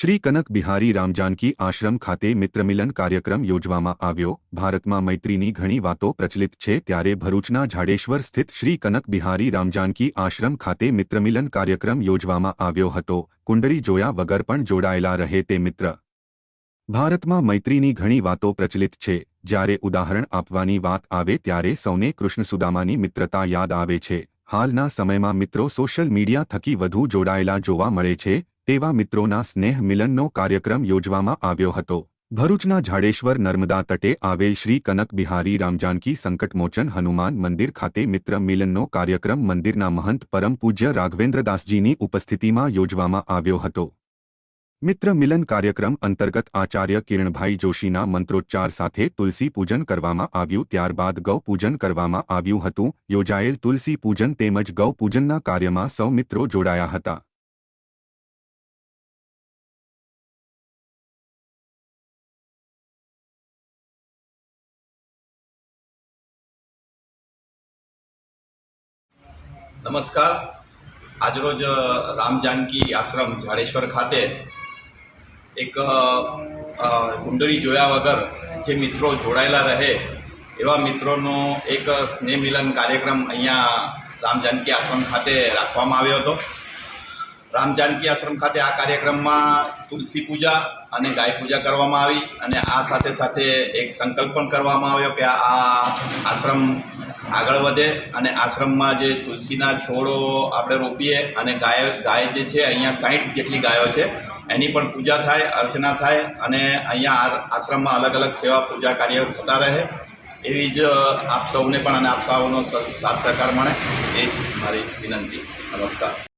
શ્રી કનક બિહારી રામજાનકી આશ્રમ ખાતે મિત્રમિલન કાર્યક્રમ યોજવામાં આવ્યો। ભારતમાં મૈત્રીની ઘણી વાતો પ્રચલિત છે, ત્યારે ભરૂચના ઝાડેશ્વર સ્થિત શ્રી કનક બિહારી રામજાનકી આશ્રમ ખાતે મિત્રમિલન કાર્યક્રમ યોજવામાં આવ્યો હતો। કુંડળી જોયા વગર પણ જોડાયેલા રહે તે મિત્ર। ભારતમાં મૈત્રીની ઘણી વાતો પ્રચલિત છે, જ્યારે ઉદાહરણ આપવાની વાત આવે ત્યારે સૌને કૃષ્ણ સુદામાની મિત્રતા યાદ આવે છે। હાલના સમયમાં મિત્રો સોશિયલ મીડિયા થકી વધુ જોડાયેલા જોવા મળે છે, તેવા મિત્રોના સ્નેહ મિલનનો કાર્યક્રમ યોજવામાં આવ્યો હતો। ભરૂચના ઝાડેશ્વર નર્મદા તટે આવેલ શ્રી કનક બિહારી રામજાનકી સંકટમોચન હનુમાન મંદિર ખાતે મિત્ર મિલનનો કાર્યક્રમ મંદિરના મહંત પરમ પૂજ્ય રાઘવેન્દ્રદાસજીની ઉપસ્થિતિમાં યોજવામાં આવ્યો હતો। મિત્ર મિલન કાર્યક્રમ અંતર્ગત આચાર્ય કિરણભાઈ જોશીના મંત્રોચ્ચાર સાથે તુલસી પૂજન કરવામાં આવ્યું। ત્યારબાદ ગૌ પૂજન કરવામાં આવ્યું હતું। યોજાયેલ તુલસી પૂજન તેમજ ગૌ પૂજનના કાર્યમાં સૌ મિત્રો જોડાયા હતા। नमस्कार। આજરોજ રામજાનકી આશ્રમ ઝાડેશ્વર ખાતે એક કુંડળી જોયા વગર જે મિત્રો જોડાયેલા રહે એવા મિત્રોનો એક સ્નેહ મિલન કાર્યક્રમ અહીંયા રામજાનકી આશ્રમ ખાતે રાખવામાં આવ્યો હતો। રામજાનકી આશ્રમ ખાતે આ કાર્યક્રમમાં તુલસી પૂજા અને ગાય પૂજા કરવામાં આવી અને આ સાથે સાથે એક સંકલ્પ પણ કરવામાં આવ્યો કે આ આશ્રમ આગળ વધે અને આશ્રમમાં જે તુલસીના છોડો આપણે રોપીએ અને ગાય જે છે અહીંયા 60 જેટલી ગાયો છે એની પણ પૂજા થાય, અર્ચના થાય અને અહીંયા આશ્રમમાં અલગ અલગ સેવા પૂજા કાર્ય થતા રહે એવી જ આપ સૌને પણ અને આપ સૌનો સાથ સહકાર મળે એ મારી વિનંતી। નમસ્કાર।